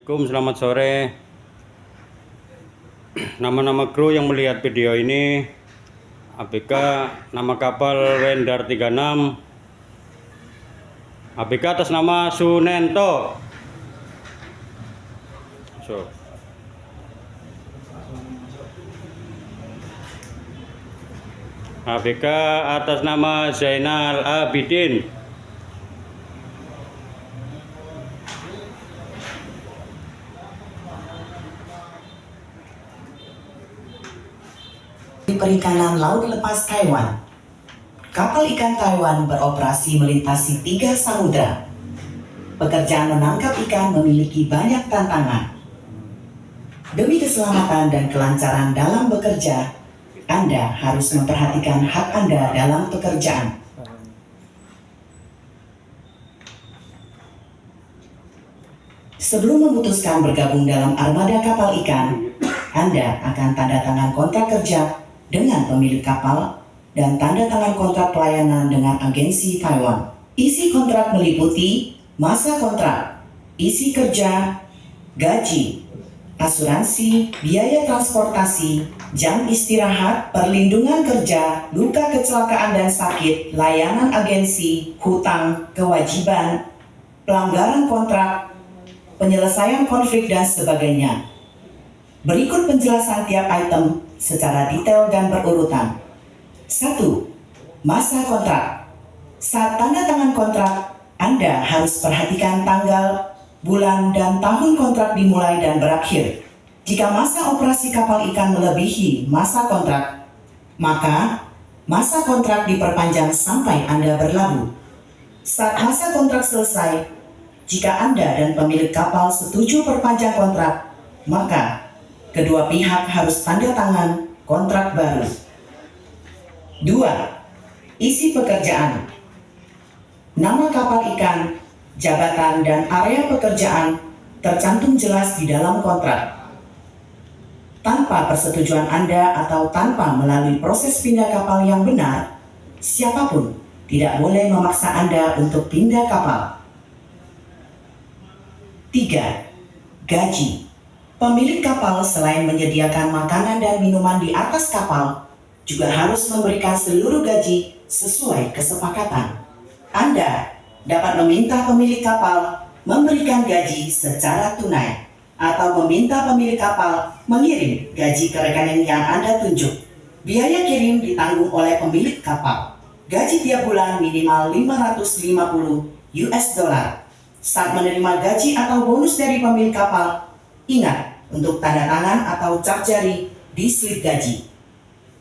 Assalamualaikum, selamat sore. Nama-nama kru yang melihat video ini: ABK nama kapal Wendar 36, ABK atas nama Sunento. ABK atas nama Zainal Abidin. Perikanan Laut Lepas Taiwan. Kapal ikan Taiwan beroperasi melintasi 3 samudra. Pekerjaan menangkap ikan memiliki banyak tantangan. Demi keselamatan dan kelancaran dalam bekerja, Anda harus memperhatikan hak Anda dalam pekerjaan. Sebelum memutuskan bergabung dalam armada kapal ikan, Anda akan tanda tangan kontrak kerja dengan pemilik kapal dan tanda tangan kontrak pelayanan dengan agensi Taiwan. Isi kontrak meliputi masa kontrak, isi kerja, gaji, asuransi, biaya transportasi, jam istirahat, perlindungan kerja, luka kecelakaan dan sakit, layanan agensi, hutang, kewajiban, pelanggaran kontrak, penyelesaian konflik dan sebagainya. Berikut penjelasan tiap item secara detail dan berurutan. 1. Masa kontrak. Saat tanda tangan kontrak, Anda harus perhatikan tanggal, bulan, dan tahun kontrak dimulai dan berakhir. Jika masa operasi kapal ikan melebihi masa kontrak, maka masa kontrak diperpanjang sampai Anda berlabuh. Saat masa kontrak selesai, jika Anda dan pemilik kapal setuju perpanjang kontrak, maka kedua pihak harus tanda tangan kontrak baru. 2. Isi pekerjaan. Nama kapal ikan, jabatan, dan area pekerjaan tercantum jelas di dalam kontrak. Tanpa persetujuan Anda atau tanpa melalui proses pindah kapal yang benar, siapapun tidak boleh memaksa Anda untuk pindah kapal. 3. Gaji. Pemilik kapal selain menyediakan makanan dan minuman di atas kapal, juga harus memberikan seluruh gaji sesuai kesepakatan. Anda dapat meminta pemilik kapal memberikan gaji secara tunai, atau meminta pemilik kapal mengirim gaji ke rekening yang Anda tunjuk. Biaya kirim ditanggung oleh pemilik kapal. Gaji tiap bulan minimal $550. Saat menerima gaji atau bonus dari pemilik kapal, ingat untuk tanda tangan atau cap jari di slip gaji,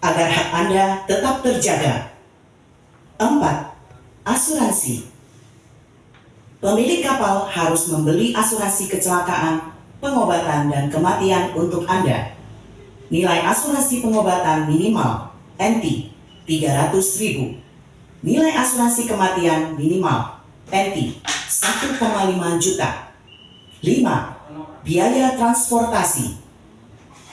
agar hak Anda tetap terjaga. 4. Asuransi. Pemilik kapal harus membeli asuransi kecelakaan, pengobatan, dan kematian untuk Anda. Nilai asuransi pengobatan minimal NT 300.000. Nilai asuransi kematian minimal NT 1,5 juta. 5. Biaya transportasi.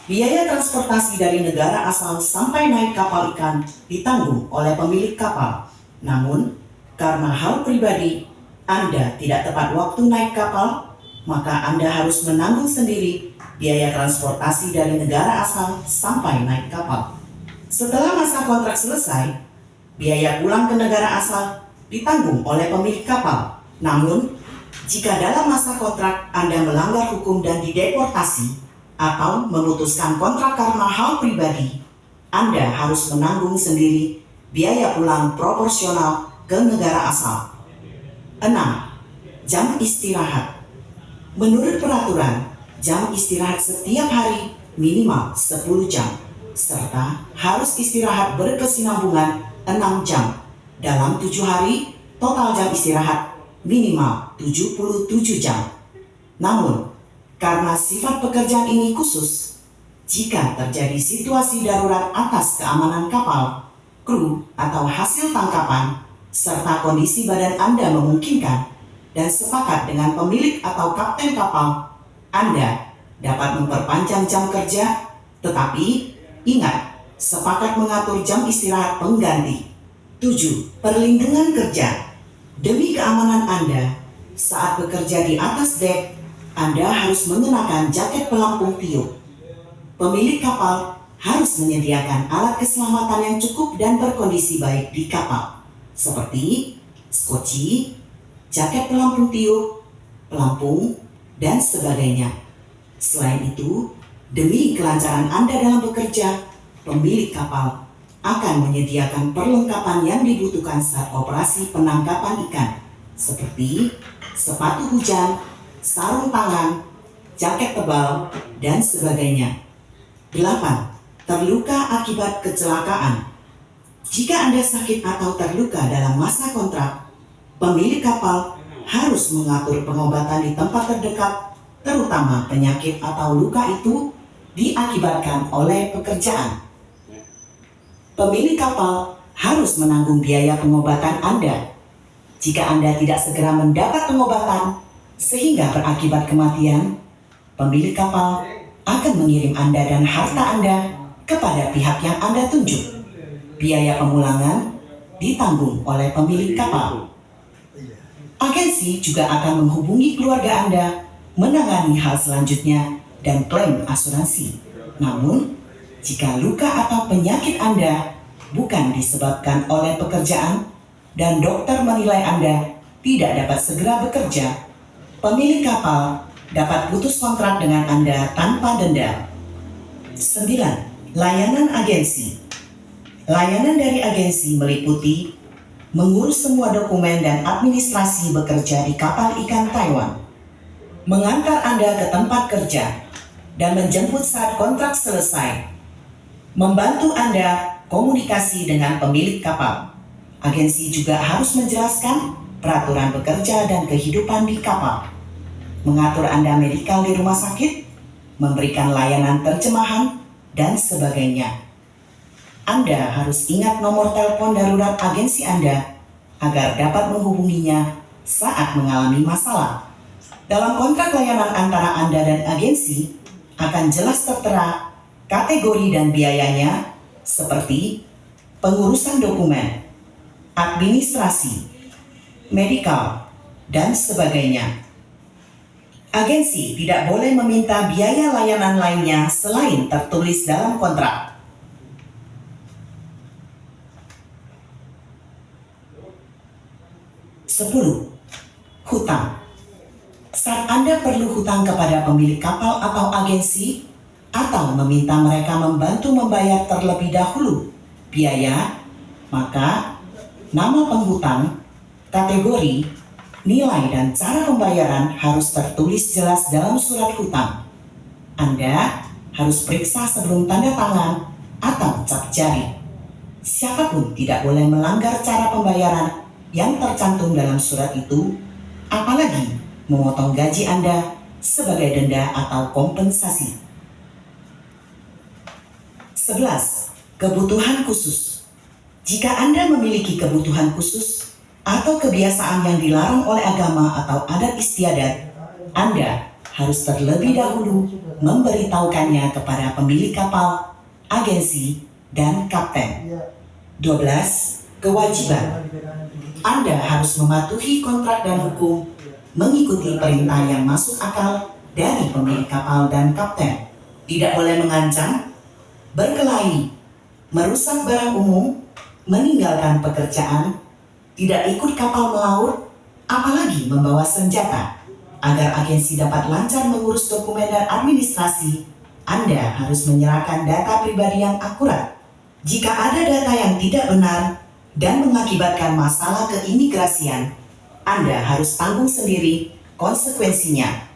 Biaya transportasi dari negara asal sampai naik kapal ikan ditanggung oleh pemilik kapal. Namun, karena hal pribadi, Anda tidak tepat waktu naik kapal, maka Anda harus menanggung sendiri biaya transportasi dari negara asal sampai naik kapal. Setelah masa kontrak selesai, biaya pulang ke negara asal ditanggung oleh pemilik kapal. Namun, jika dalam masa kontrak Anda melanggar hukum dan dideportasi atau memutuskan kontrak karena hal pribadi, Anda harus menanggung sendiri biaya pulang proporsional ke negara asal. 6. Jam istirahat. Menurut peraturan, jam istirahat setiap hari minimal 10 jam, serta harus istirahat berkesinambungan 6 jam. Dalam 7 hari, total jam istirahat minimal 77 jam. Namun, karena sifat pekerjaan ini khusus, jika terjadi situasi darurat atas keamanan kapal, kru, atau hasil tangkapan, serta kondisi badan Anda memungkinkan, dan sepakat dengan pemilik atau kapten kapal, Anda dapat memperpanjang jam kerja, tetapi ingat, sepakat mengatur jam istirahat pengganti. 7. Perlindungan kerja. Demi keamanan Anda, saat bekerja di atas dek, Anda harus mengenakan jaket pelampung tiup. Pemilik kapal harus menyediakan alat keselamatan yang cukup dan berkondisi baik di kapal, seperti skoci, jaket pelampung tiup, pelampung, dan sebagainya. Selain itu, demi kelancaran Anda dalam bekerja, pemilik kapal akan menyediakan perlengkapan yang dibutuhkan saat operasi penangkapan ikan, seperti sepatu hujan, sarung tangan, jaket tebal, dan sebagainya. 8. Terluka akibat kecelakaan. Jika Anda sakit atau terluka dalam masa kontrak, pemilik kapal harus mengatur pengobatan di tempat terdekat, terutama penyakit atau luka itu diakibatkan oleh pekerjaan. Pemilik kapal harus menanggung biaya pengobatan Anda. Jika Anda tidak segera mendapat pengobatan sehingga berakibat kematian, pemilik kapal akan mengirim Anda dan harta Anda kepada pihak yang Anda tunjuk. Biaya pemulangan ditanggung oleh pemilik kapal. Agensi juga akan menghubungi keluarga Anda menangani hal selanjutnya dan klaim asuransi. Namun, jika luka atau penyakit Anda bukan disebabkan oleh pekerjaan dan dokter menilai Anda tidak dapat segera bekerja, pemilik kapal dapat putus kontrak dengan Anda tanpa denda. 9. Layanan agensi. Layanan dari agensi meliputi mengurus semua dokumen dan administrasi bekerja di kapal ikan Taiwan, mengantar Anda ke tempat kerja, dan menjemput saat kontrak selesai, membantu Anda komunikasi dengan pemilik kapal. Agensi juga harus menjelaskan peraturan bekerja dan kehidupan di kapal, mengatur Anda medikal di rumah sakit, memberikan layanan terjemahan, dan sebagainya. Anda harus ingat nomor telepon darurat agensi Anda agar dapat menghubunginya saat mengalami masalah. Dalam kontrak layanan antara Anda dan agensi akan jelas tertera kategori dan biayanya seperti pengurusan dokumen, administrasi, medikal, dan sebagainya. Agensi tidak boleh meminta biaya layanan lainnya selain tertulis dalam kontrak. Sepuluh. Hutang. Saat Anda perlu hutang kepada pemilik kapal atau agensi, atau meminta mereka membantu membayar terlebih dahulu biaya, maka nama penghutang, kategori, nilai dan cara pembayaran harus tertulis jelas dalam surat hutang. Anda harus periksa sebelum tanda tangan atau cap jari. Siapapun tidak boleh melanggar cara pembayaran yang tercantum dalam surat itu, apalagi memotong gaji Anda sebagai denda atau kompensasi. 11. Kebutuhan khusus. Jika Anda memiliki kebutuhan khusus atau kebiasaan yang dilarang oleh agama atau adat istiadat, Anda harus terlebih dahulu memberitahukannya kepada pemilik kapal, agensi, dan kapten. 12. Kewajiban. Anda harus mematuhi kontrak dan hukum, mengikuti perintah yang masuk akal dari pemilik kapal dan kapten. Tidak boleh mengancam, berkelahi, merusak barang umum, meninggalkan pekerjaan, tidak ikut kapal melaut, apalagi membawa senjata. Agar agensi dapat lancar mengurus dokumen dan administrasi, Anda harus menyerahkan data pribadi yang akurat. Jika ada data yang tidak benar dan mengakibatkan masalah keimigrasian, Anda harus tanggung sendiri konsekuensinya.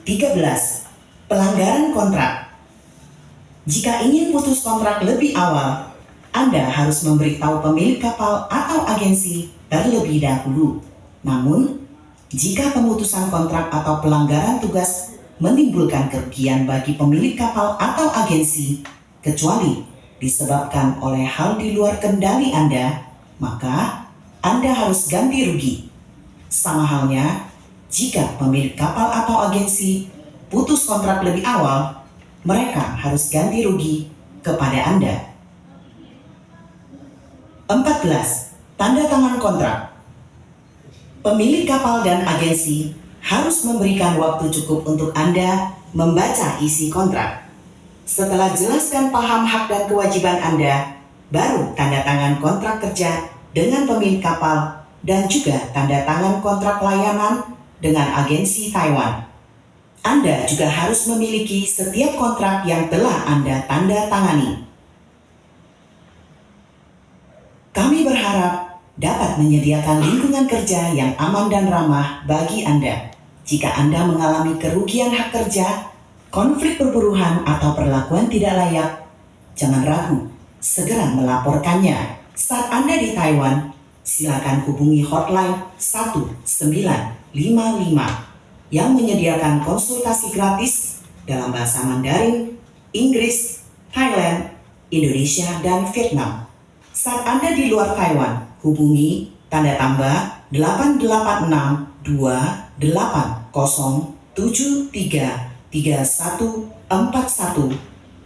13. Pelanggaran kontrak. Jika ingin putus kontrak lebih awal, Anda harus memberitahu pemilik kapal atau agensi terlebih dahulu. Namun, jika pemutusan kontrak atau pelanggaran tugas menimbulkan kerugian bagi pemilik kapal atau agensi, kecuali disebabkan oleh hal di luar kendali Anda, maka Anda harus ganti rugi. Sama halnya, jika pemilik kapal atau agensi putus kontrak lebih awal, mereka harus ganti rugi kepada Anda. 14. Tanda tangan kontrak. Pemilik kapal dan agensi harus memberikan waktu cukup untuk Anda membaca isi kontrak. Setelah jelas dan paham hak dan kewajiban Anda, baru tanda tangan kontrak kerja dengan pemilik kapal dan juga tanda tangan kontrak layanan dengan agensi Taiwan. Anda juga harus memiliki setiap kontrak yang telah Anda tanda tangani. Kami berharap dapat menyediakan lingkungan kerja yang aman dan ramah bagi Anda. Jika Anda mengalami kerugian hak kerja, konflik perburuhan atau perlakuan tidak layak, jangan ragu, segera melaporkannya. Saat Anda di Taiwan, silakan hubungi hotline 1955 yang menyediakan konsultasi gratis dalam bahasa Mandarin, Inggris, Thailand, Indonesia, dan Vietnam. Saat Anda di luar Taiwan, hubungi tanda tambah 886-280-733141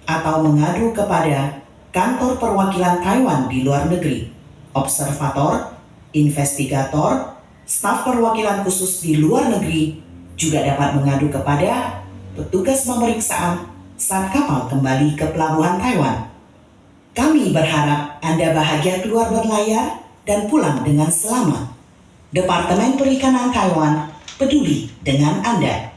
atau mengadu kepada Kantor Perwakilan Taiwan di luar negeri, observator, investigator, staf perwakilan khusus di luar negeri juga dapat mengadu kepada petugas pemeriksaan saat kapal kembali ke pelabuhan Taiwan. Kami berharap Anda bahagia keluar berlayar dan pulang dengan selamat. Departemen Perikanan Taiwan peduli dengan Anda.